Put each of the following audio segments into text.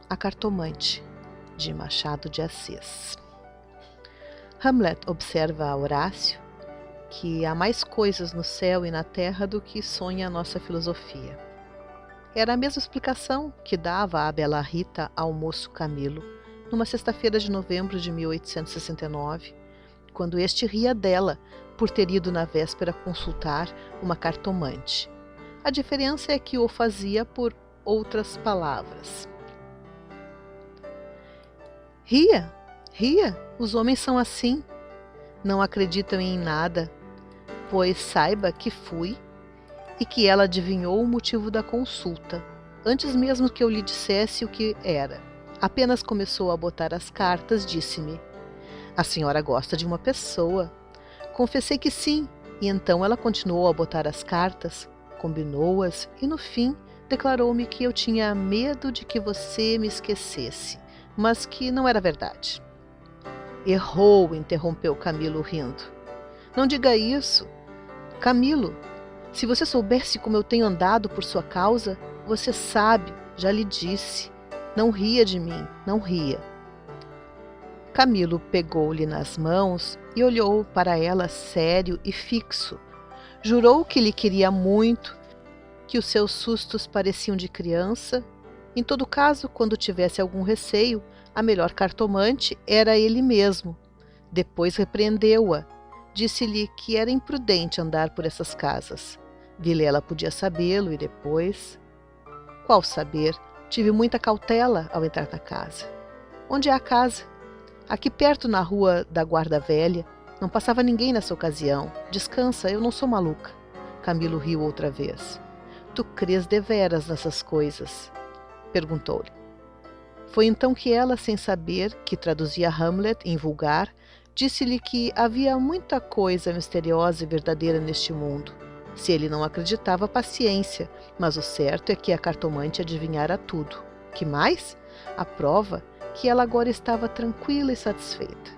A Cartomante, de Machado de Assis. Hamlet observa a Horácio que há mais coisas no céu e na terra do que sonha a nossa filosofia. Era a mesma explicação que dava a bela Rita ao moço Camilo, numa sexta-feira de novembro de 1869, quando este ria dela por ter ido na véspera consultar uma cartomante. A diferença é que o fazia por outras palavras. Ria, ria, os homens são assim, não acreditam em nada, pois saiba que fui e que ela adivinhou o motivo da consulta, antes mesmo que eu lhe dissesse o que era. Apenas começou a botar as cartas, disse-me: "A senhora gosta de uma pessoa." Confessei que sim, e então ela continuou a botar as cartas, combinou-as e no fim declarou-me que eu tinha medo de que você me esquecesse, mas que não era verdade. Errou, interrompeu Camilo rindo. Não diga isso. Camilo, se você soubesse como eu tenho andado por sua causa, você sabe, já lhe disse. Não ria de mim, não ria. Camilo pegou-lhe nas mãos e olhou para ela sério e fixo. Jurou que lhe queria muito, que os seus sustos pareciam de criança. Em todo caso, quando tivesse algum receio, a melhor cartomante era ele mesmo. Depois repreendeu-a. Disse-lhe que era imprudente andar por essas casas. Vilela podia sabê-lo e depois... Qual saber? Tive muita cautela ao entrar na casa. Onde é a casa? Aqui perto na rua da Guarda Velha. Não passava ninguém nessa ocasião. Descansa, eu não sou maluca. Camilo riu outra vez. Tu crês deveras nessas coisas? Perguntou-lhe. Foi então que ela, sem saber que traduzia Hamlet em vulgar, disse-lhe que havia muita coisa misteriosa e verdadeira neste mundo. Se ele não acreditava, paciência, mas o certo é que a cartomante adivinhara tudo. Que mais? A prova que ela agora estava tranquila e satisfeita.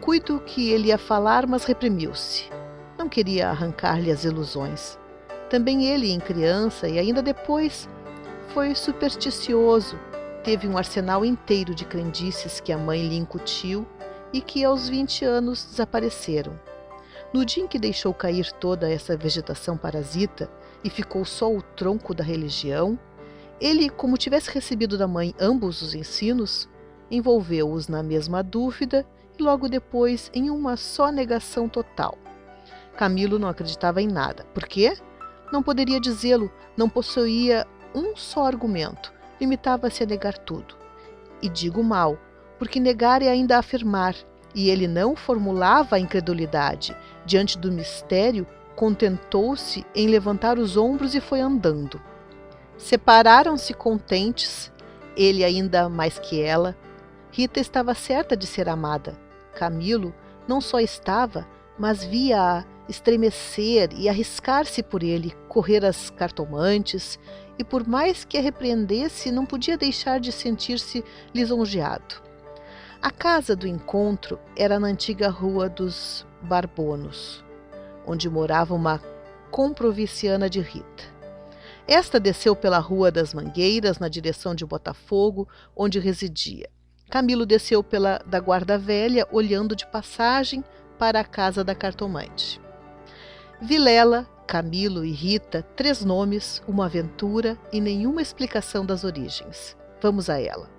Cuido que ele ia falar, mas reprimiu-se. Não queria arrancar-lhe as ilusões. Também ele, em criança e ainda depois, foi supersticioso. Teve um arsenal inteiro de crendices que a mãe lhe incutiu e que aos 20 anos desapareceram. No dia em que deixou cair toda essa vegetação parasita e ficou só o tronco da religião, ele, como tivesse recebido da mãe ambos os ensinos, envolveu-os na mesma dúvida e logo depois em uma só negação total. Camilo não acreditava em nada. Por quê? Não poderia dizê-lo, não possuía um só argumento, limitava-se a negar tudo. E digo mal, porque negar é ainda afirmar, e ele não formulava a incredulidade. Diante do mistério, contentou-se em levantar os ombros e foi andando. Separaram-se contentes, ele ainda mais que ela. Rita estava certa de ser amada. Camilo não só estava, mas via-a estremecer e arriscar-se por ele, correr às cartomantes, e por mais que a repreendesse, não podia deixar de sentir-se lisonjeado. A casa do encontro era na antiga Rua dos Barbonos, onde morava uma comprovinciana de Rita. Esta desceu pela Rua das Mangueiras, na direção de Botafogo, onde residia. Camilo desceu pela da Guarda Velha, olhando de passagem para a casa da cartomante. Vilela, Camilo e Rita, 3 nomes, uma aventura e nenhuma explicação das origens. Vamos a ela.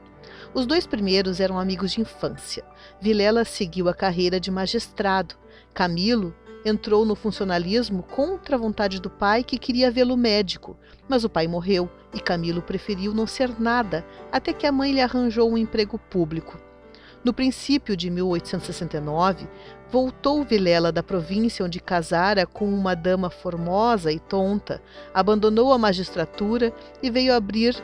Os 2 primeiros eram amigos de infância. Vilela seguiu a carreira de magistrado. Camilo entrou no funcionalismo contra a vontade do pai, que queria vê-lo médico, mas o pai morreu e Camilo preferiu não ser nada até que a mãe lhe arranjou um emprego público. No princípio de 1869, voltou Vilela da província onde casara com uma dama formosa e tonta, abandonou a magistratura e veio abrir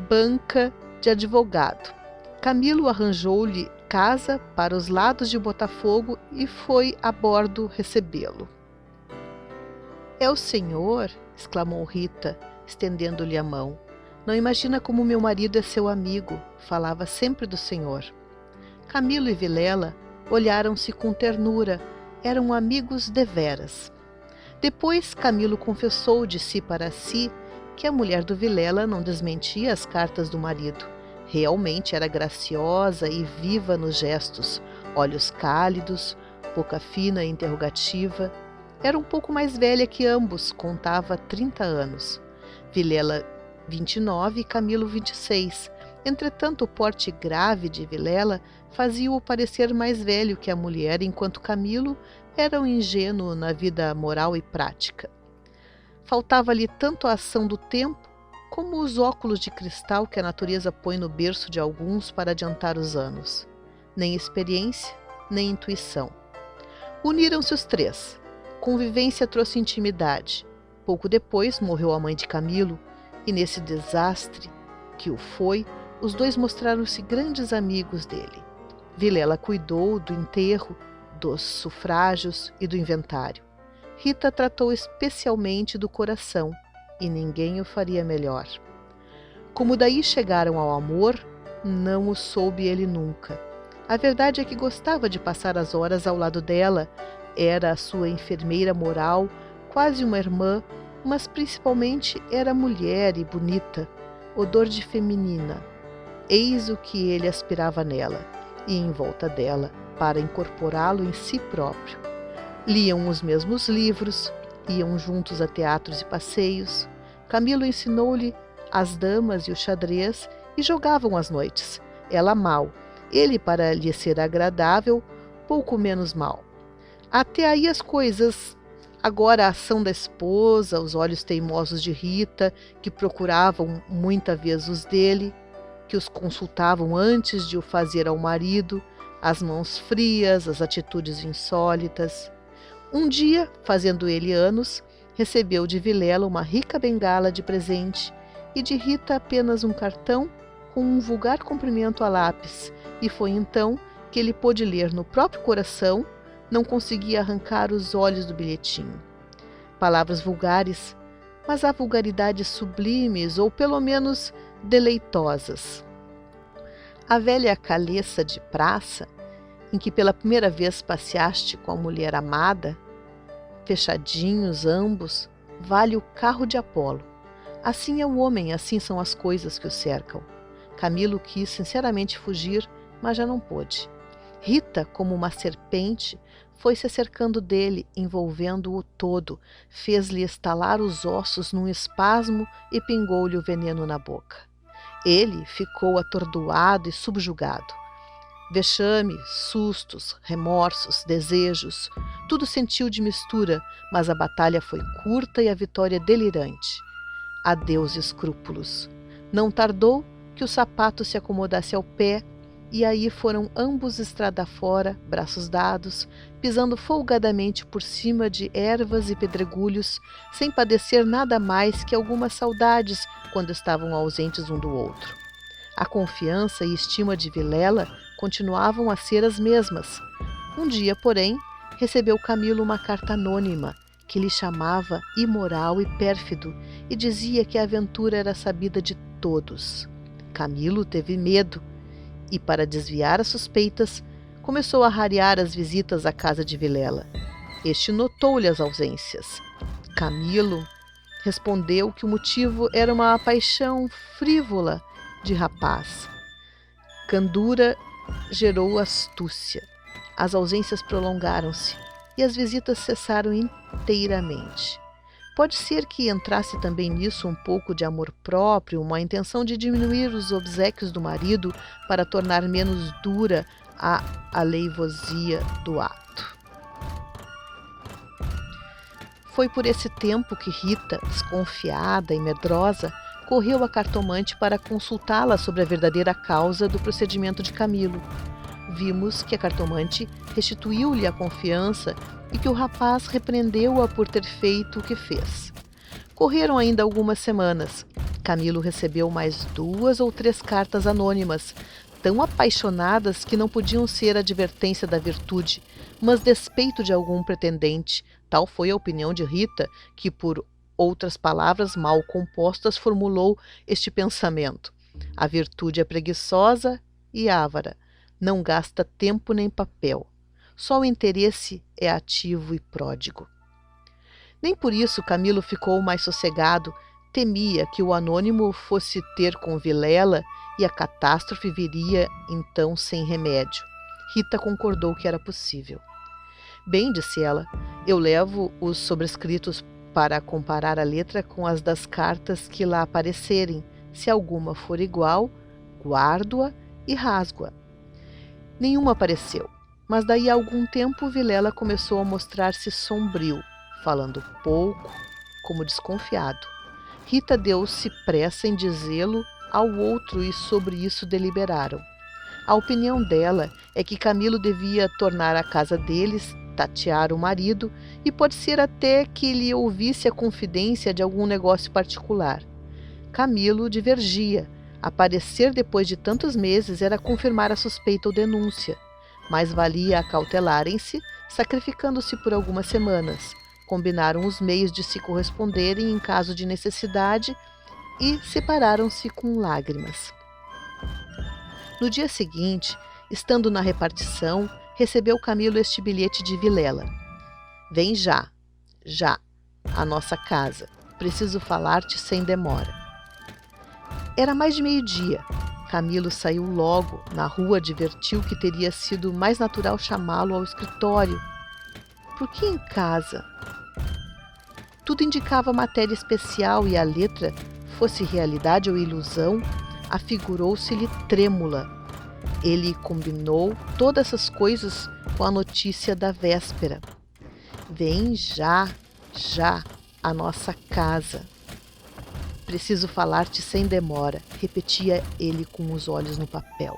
banca de advogado. Camilo arranjou-lhe casa para os lados de Botafogo e foi a bordo recebê-lo. "É o senhor?" exclamou Rita, estendendo-lhe a mão. "Não imagina como meu marido é seu amigo. Falava sempre do senhor." Camilo e Vilela olharam-se com ternura. Eram amigos deveras. Depois Camilo confessou de si para si que a mulher do Vilela não desmentia as cartas do marido. Realmente era graciosa e viva nos gestos, olhos cálidos, boca fina e interrogativa. Era um pouco mais velha que ambos, contava 30 anos. Vilela 29 e Camilo 26. Entretanto, o porte grave de Vilela fazia-o parecer mais velho que a mulher, enquanto Camilo era um ingênuo na vida moral e prática. Faltava-lhe tanto a ação do tempo como os óculos de cristal que a natureza põe no berço de alguns para adiantar os anos. Nem experiência, nem intuição. Uniram-se os três. Convivência trouxe intimidade. Pouco depois morreu a mãe de Camilo, e nesse desastre que o foi, os dois mostraram-se grandes amigos dele. Vilela cuidou do enterro, dos sufrágios e do inventário. Rita tratou especialmente do coração, e ninguém o faria melhor. Como daí chegaram ao amor, não o soube ele nunca. A verdade é que gostava de passar as horas ao lado dela, era a sua enfermeira moral, quase uma irmã, mas principalmente era mulher e bonita, odor de feminina. Eis o que ele aspirava nela, e em volta dela, para incorporá-lo em si próprio. Liam os mesmos livros, iam juntos a teatros e passeios. Camilo ensinou-lhe as damas e o xadrez e jogavam às noites. Ela mal, ele, para lhe ser agradável, pouco menos mal. Até aí as coisas. Agora a ação da esposa, os olhos teimosos de Rita, que procuravam muita vez os dele, que os consultavam antes de o fazer ao marido, as mãos frias, as atitudes insólitas. Um dia, fazendo ele anos, recebeu de Vilela uma rica bengala de presente e de Rita apenas um cartão com um vulgar cumprimento a lápis, e foi então que ele pôde ler no próprio coração, não conseguia arrancar os olhos do bilhetinho. Palavras vulgares, mas há vulgaridades sublimes ou pelo menos deleitosas. A velha caleça de praça, em que pela primeira vez passeaste com a mulher amada, fechadinhos ambos, vale o carro de Apolo. Assim é o homem, assim são as coisas que o cercam. Camilo quis sinceramente fugir, mas já não pôde. Rita, como uma serpente, foi-se cercando dele, envolvendo-o todo, fez-lhe estalar os ossos num espasmo e pingou-lhe o veneno na boca. Ele ficou atordoado e subjugado. Vexame, sustos, remorsos, desejos, tudo sentiu de mistura, mas a batalha foi curta e a vitória delirante. Adeus escrúpulos. Não tardou que o sapato se acomodasse ao pé, e aí foram ambos estrada fora, braços dados, pisando folgadamente por cima de ervas e pedregulhos, sem padecer nada mais que algumas saudades quando estavam ausentes um do outro. A confiança e estima de Vilela continuavam a ser as mesmas. Um dia, porém, recebeu Camilo uma carta anônima que lhe chamava imoral e pérfido e dizia que a aventura era sabida de todos. Camilo teve medo e, para desviar as suspeitas, começou a rarear as visitas à casa de Vilela. Este notou-lhe as ausências. Camilo respondeu que o motivo era uma paixão frívola de rapaz. Candura gerou astúcia. As ausências prolongaram-se e as visitas cessaram inteiramente. Pode ser que entrasse também nisso um pouco de amor próprio, uma intenção de diminuir os obséquios do marido para tornar menos dura a aleivosia do ato. Foi por esse tempo que Rita, desconfiada e medrosa, correu à cartomante para consultá-la sobre a verdadeira causa do procedimento de Camilo. Vimos que a cartomante restituiu-lhe a confiança e que o rapaz repreendeu-a por ter feito o que fez. Correram ainda algumas semanas. Camilo recebeu mais 2 ou 3 cartas anônimas, tão apaixonadas que não podiam ser advertência da virtude, mas despeito de algum pretendente. Tal foi a opinião de Rita, que, por outras palavras mal compostas, formulou este pensamento: a virtude é preguiçosa e avara, não gasta tempo nem papel. Só o interesse é ativo e pródigo. Nem por isso Camilo ficou mais sossegado, temia que o anônimo fosse ter com Vilela e a catástrofe viria então sem remédio. Rita concordou que era possível. Bem, disse ela, eu levo os sobrescritos para comparar a letra com as das cartas que lá aparecerem. Se alguma for igual, guardo-a e rasgo-a. Nenhuma apareceu, mas daí a algum tempo Vilela começou a mostrar-se sombrio, falando pouco, como desconfiado. Rita deu-se pressa em dizê-lo ao outro e sobre isso deliberaram. A opinião dela é que Camilo devia tornar a casa deles, tatear o marido e pode ser até que lhe ouvisse a confidência de algum negócio particular. Camilo divergia. Aparecer depois de tantos meses era confirmar a suspeita ou denúncia. Mais valia acautelarem-se, sacrificando-se por algumas semanas. Combinaram os meios de se corresponderem em caso de necessidade e separaram-se com lágrimas. No dia seguinte, estando na repartição, recebeu Camilo este bilhete de Vilela. Vem já, à nossa casa. Preciso falar-te sem demora. Era mais de meio-dia. Camilo saiu logo. Na rua advertiu que teria sido mais natural chamá-lo ao escritório. Por que em casa? Tudo indicava matéria especial e a letra, fosse realidade ou ilusão, afigurou-se-lhe trêmula. Ele combinou todas essas coisas com a notícia da véspera. Vem já, à nossa casa. Preciso falar-te sem demora, repetia ele com os olhos no papel.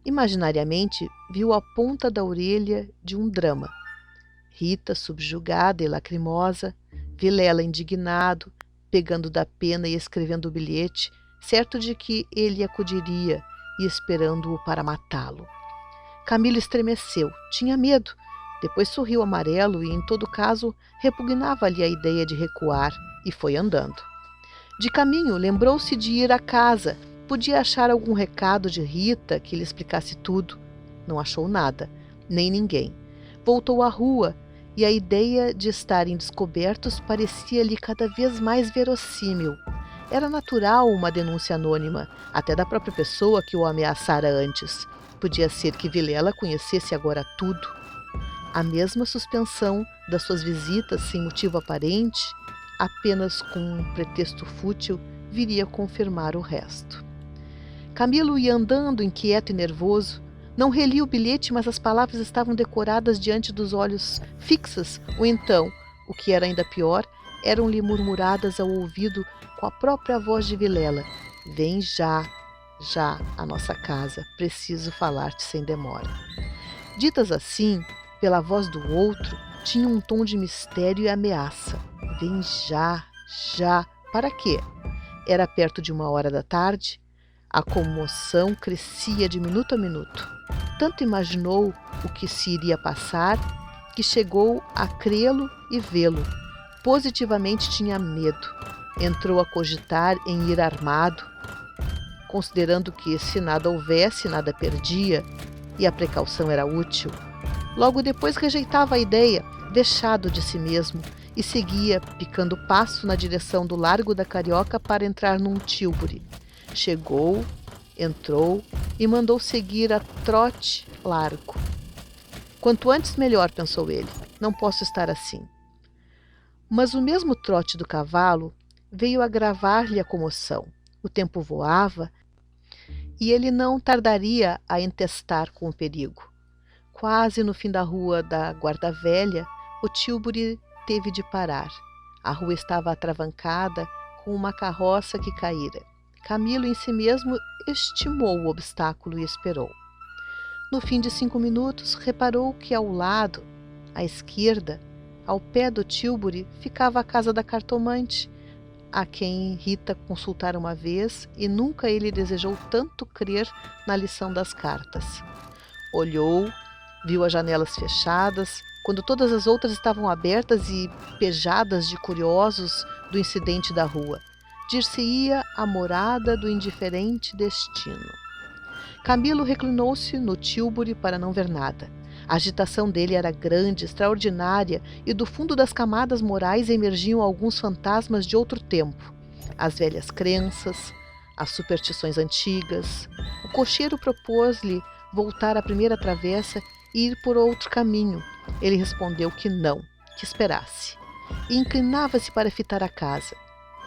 Imaginariamente, viu a ponta da orelha de um drama. Rita subjugada e lacrimosa, Vilela indignado, pegando da pena e escrevendo o bilhete, certo de que ele acudiria e esperando-o para matá-lo. Camilo estremeceu, tinha medo, depois sorriu amarelo e, em todo caso, repugnava-lhe a ideia de recuar e foi andando. De caminho, lembrou-se de ir à casa, podia achar algum recado de Rita que lhe explicasse tudo. Não achou nada, nem ninguém. Voltou à rua e a ideia de estarem descobertos parecia-lhe cada vez mais verossímil. Era natural uma denúncia anônima, até da própria pessoa que o ameaçara antes. Podia ser que Vilela conhecesse agora tudo. A mesma suspensão das suas visitas sem motivo aparente, apenas com um pretexto fútil, viria confirmar o resto. Camilo ia andando inquieto e nervoso. Não relia o bilhete, mas as palavras estavam decoradas diante dos olhos fixas, ou então, o que era ainda pior, eram-lhe murmuradas ao ouvido com a própria voz de Vilela. Vem já à nossa casa, preciso falar-te sem demora. Ditas assim, pela voz do outro, tinham um tom de mistério e ameaça. Vem já, para quê? Era perto de 1h da tarde. A comoção crescia de minuto a minuto. Tanto imaginou o que se iria passar, que chegou a crê-lo e vê-lo. Positivamente tinha medo. Entrou a cogitar em ir armado, considerando que, se nada houvesse, nada perdia, e a precaução era útil. Logo depois rejeitava a ideia, vexado de si mesmo, e seguia, picando passo na direção do Largo da Carioca para entrar num tílburi. Chegou, entrou e mandou seguir a trote largo. Quanto antes melhor, pensou ele, não posso estar assim. Mas o mesmo trote do cavalo veio agravar-lhe a comoção. O tempo voava e ele não tardaria a entestar com o perigo. Quase no fim da rua da Guarda Velha, o tílburi teve de parar. A rua estava atravancada com uma carroça que caíra. Camilo em si mesmo estimou o obstáculo e esperou. No fim de 5 minutos, reparou que ao lado, à esquerda, ao pé do tílburi, ficava a casa da cartomante, a quem Rita consultara uma vez e nunca ele desejou tanto crer na lição das cartas. Olhou, viu as janelas fechadas, quando todas as outras estavam abertas e pejadas de curiosos do incidente da rua. Dir-se-ia a morada do indiferente destino. Camilo reclinou-se no tílburi para não ver nada. A agitação dele era grande, extraordinária, e do fundo das camadas morais emergiam alguns fantasmas de outro tempo. As velhas crenças, as superstições antigas. O cocheiro propôs-lhe voltar à primeira travessa e ir por outro caminho. Ele respondeu que não, que esperasse, e inclinava-se para fitar a casa.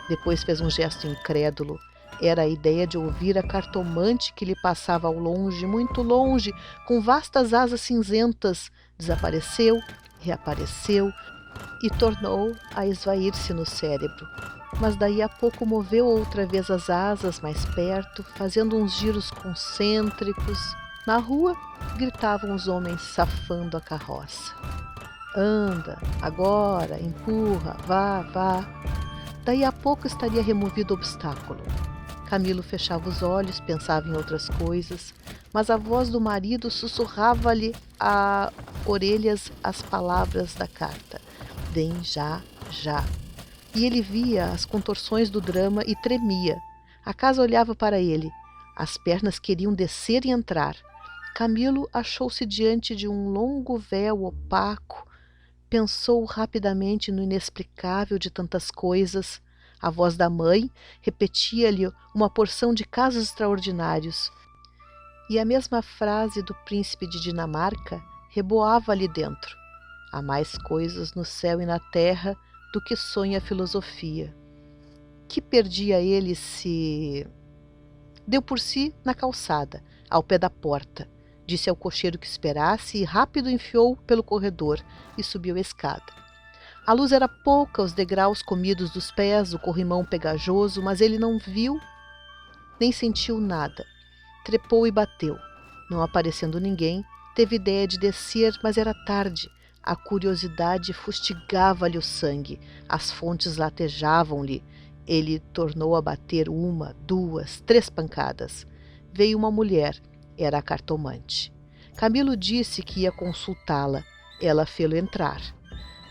Depois fez um gesto incrédulo. Era a ideia de ouvir a cartomante que lhe passava ao longe, muito longe, com vastas asas cinzentas. Desapareceu, reapareceu e tornou a esvair-se no cérebro. Mas daí a pouco moveu outra vez as asas mais perto, fazendo uns giros concêntricos. Na rua, gritavam os homens safando a carroça. Anda, agora, empurra, vá, vá. Daí a pouco estaria removido o obstáculo. Camilo fechava os olhos, pensava em outras coisas, mas a voz do marido sussurrava-lhe a orelhas as palavras da carta. Deem já, já. E ele via as contorções do drama e tremia. A casa olhava para ele. As pernas queriam descer e entrar. Camilo achou-se diante de um longo véu opaco. Pensou rapidamente no inexplicável de tantas coisas. A voz da mãe repetia-lhe uma porção de casos extraordinários. E a mesma frase do príncipe de Dinamarca reboava ali dentro. Há mais coisas no céu e na terra do que sonha a filosofia. Que perdia ele se... Deu por si na calçada, ao pé da porta. Disse ao cocheiro que esperasse e rápido enfiou pelo corredor e subiu a escada. A luz era pouca, os degraus comidos dos pés, o corrimão pegajoso, mas ele não viu nem sentiu nada. Trepou e bateu. Não aparecendo ninguém, teve ideia de descer, mas era tarde. A curiosidade fustigava-lhe o sangue, as fontes latejavam-lhe. Ele tornou a bater 1, 2, 3 pancadas. Veio uma mulher, era a cartomante. Camilo disse que ia consultá-la. Ela fê-lo entrar.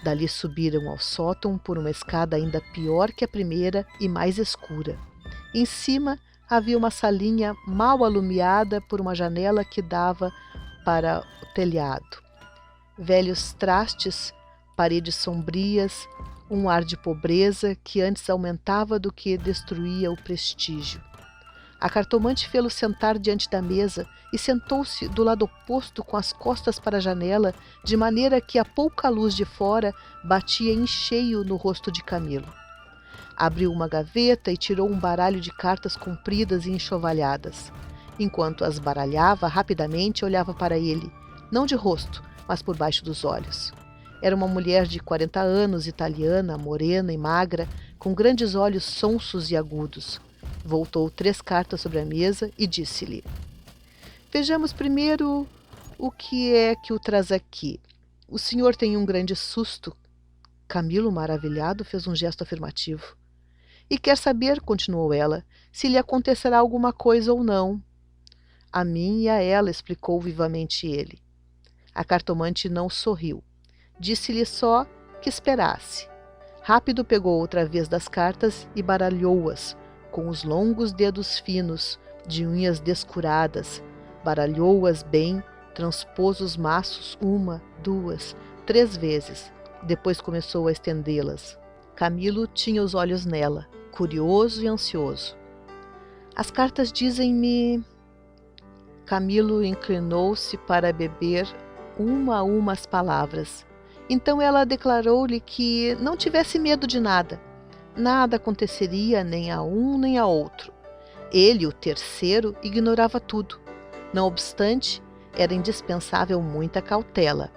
Dali subiram ao sótão por uma escada ainda pior que a primeira e mais escura. Em cima havia uma salinha mal alumiada por uma janela que dava para o telhado. Velhos trastes, paredes sombrias, um ar de pobreza que antes aumentava do que destruía o prestígio. A cartomante fê-lo sentar diante da mesa e sentou-se do lado oposto com as costas para a janela, de maneira que a pouca luz de fora batia em cheio no rosto de Camilo. Abriu uma gaveta e tirou um baralho de cartas compridas e enxovalhadas. Enquanto as baralhava, rapidamente olhava para ele, não de rosto, mas por baixo dos olhos. Era uma mulher de 40 anos, italiana, morena e magra, com grandes olhos sonsos e agudos. Voltou 3 cartas sobre a mesa e disse-lhe: Vejamos primeiro o que é que o traz aqui. O senhor tem um grande susto. Camilo, maravilhado, fez um gesto afirmativo. E quer saber, continuou ela, se lhe acontecerá alguma coisa ou não. A mim e a ela, explicou vivamente ele. A cartomante não sorriu. Disse-lhe só que esperasse. Rápido pegou outra vez das cartas e baralhou-as, com os longos dedos finos, de unhas descuradas. Baralhou-as bem, transpôs os maços 1, 2, 3 vezes. Depois começou a estendê-las. Camilo tinha os olhos nela, curioso e ansioso. As cartas dizem-me... Camilo inclinou-se para beber uma a uma as palavras. Então ela declarou-lhe que não tivesse medo de nada. Nada aconteceria nem a um nem a outro. Ele, o terceiro, ignorava tudo. Não obstante, era indispensável muita cautela.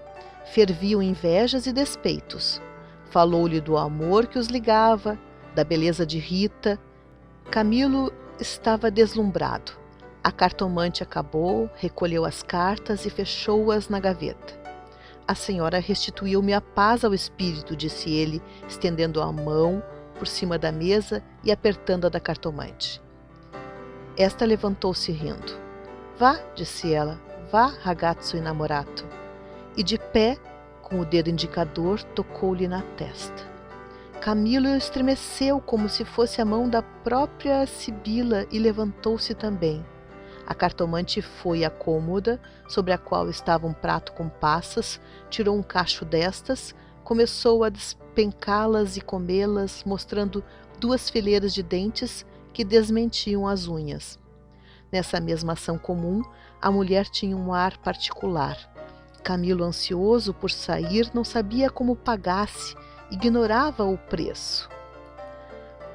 Ferviam invejas e despeitos. Falou-lhe do amor que os ligava, da beleza de Rita. Camilo estava deslumbrado. A cartomante acabou, recolheu as cartas e fechou-as na gaveta. A senhora restituiu-me a paz ao espírito, disse ele, estendendo a mão por cima da mesa e apertando a da cartomante. Esta levantou-se rindo. Vá, disse ela, vá, ragazzo innamorato. E de pé, com o dedo indicador, tocou-lhe na testa. Camilo estremeceu como se fosse a mão da própria Sibila e levantou-se também. A cartomante foi à cômoda, sobre a qual estava um prato com passas, tirou um cacho destas, começou a despencá-las e comê-las, mostrando 2 fileiras de dentes que desmentiam as unhas. Nessa mesma ação comum, a mulher tinha um ar particular. Camilo, ansioso por sair, não sabia como pagasse, ignorava o preço.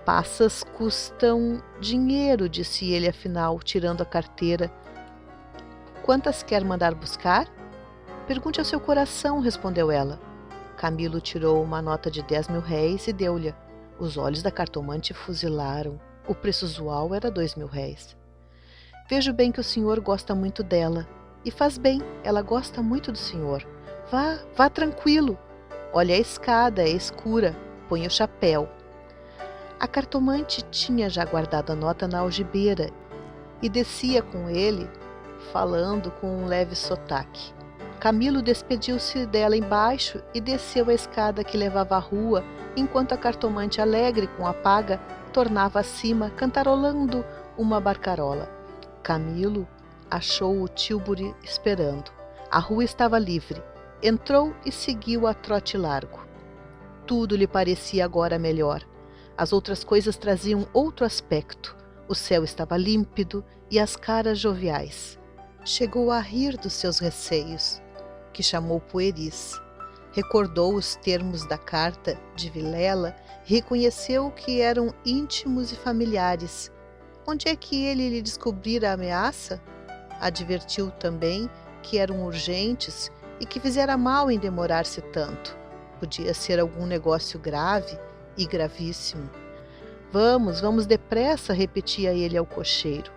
Passas custam dinheiro, disse ele afinal, tirando a carteira. Quantas quer mandar buscar? Pergunte ao seu coração, respondeu ela. Camilo tirou uma nota de 10.000 réis e deu-lhe. Os olhos da cartomante fuzilaram. O preço usual era 2.000 réis. Vejo bem que o senhor gosta muito dela. E faz bem, ela gosta muito do senhor. Vá tranquilo. Olha a escada, é escura. Põe o chapéu. A cartomante tinha já guardado a nota na algibeira e descia com ele, falando com um leve sotaque. Camilo despediu-se dela embaixo e desceu a escada que levava à rua, enquanto a cartomante, alegre com a paga, tornava acima, cantarolando uma barcarola. Camilo achou o tílburi esperando. A rua estava livre. Entrou e seguiu a trote largo. Tudo lhe parecia agora melhor. As outras coisas traziam outro aspecto. O céu estava límpido e as caras joviais. Chegou a rir dos seus receios, que chamou pueris. Recordou os termos da carta de Vilela e reconheceu que eram íntimos e familiares. Onde é que ele lhe descobrira a ameaça? Advertiu também que eram urgentes e que fizera mal em demorar-se tanto. Podia ser algum negócio grave e gravíssimo. Vamos depressa, repetia ele ao cocheiro.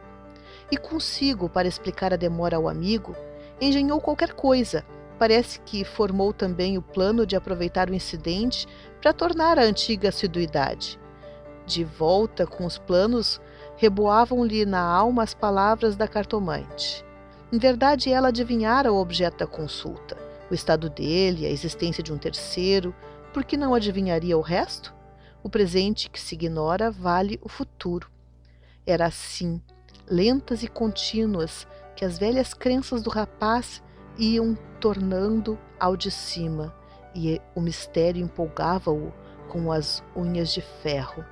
E consigo, para explicar a demora ao amigo, engenhou qualquer coisa. Parece que formou também o plano de aproveitar o incidente para tornar a antiga assiduidade. De volta com os planos, reboavam-lhe na alma as palavras da cartomante. Em verdade, ela adivinhara o objeto da consulta, o estado dele, a existência de um terceiro. Por que não adivinharia o resto? O presente que se ignora vale o futuro. Era assim, lentas e contínuas, que as velhas crenças do rapaz iam tornando ao de cima, e o mistério empolgava-o com as unhas de ferro.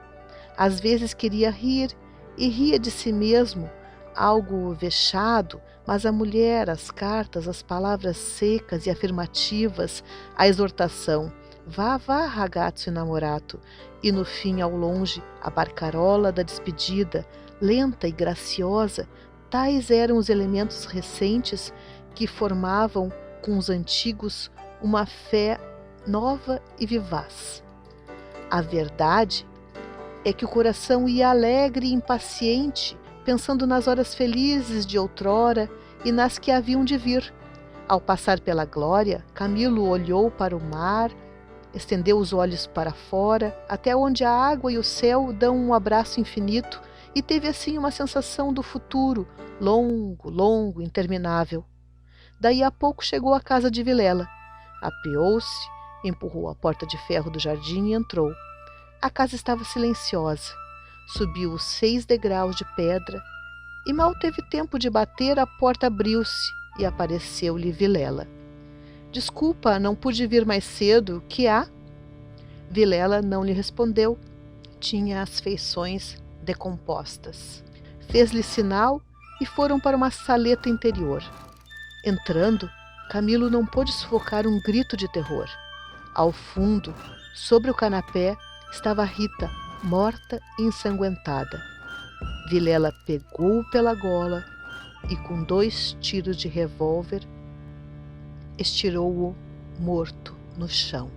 Às vezes queria rir, e ria de si mesmo, algo vexado, mas a mulher, as cartas, as palavras secas e afirmativas, a exortação, vá, ragazzo inamorato, e no fim, ao longe, a barcarola da despedida, lenta e graciosa, tais eram os elementos recentes que formavam com os antigos uma fé nova e vivaz. A verdade é que o coração ia alegre e impaciente, pensando nas horas felizes de outrora e nas que haviam de vir. Ao passar pela glória, Camilo olhou para o mar, estendeu os olhos para fora, até onde a água e o céu dão um abraço infinito, e teve assim uma sensação do futuro, longo, interminável. Daí a pouco chegou à casa de Vilela. Apeou-se, empurrou a porta de ferro do jardim e entrou. A casa estava silenciosa. Subiu os 6 degraus de pedra e mal teve tempo de bater, a porta abriu-se e apareceu-lhe Vilela. Desculpa, não pude vir mais cedo, que há? Vilela não lhe respondeu. Tinha as feições decompostas. Fez-lhe sinal e foram para uma saleta interior. Entrando, Camilo não pôde sufocar um grito de terror. Ao fundo, sobre o canapé, estava Rita, morta e ensanguentada. Vilela pegou-o pela gola e, com 2 tiros de revólver, estirou-o morto no chão.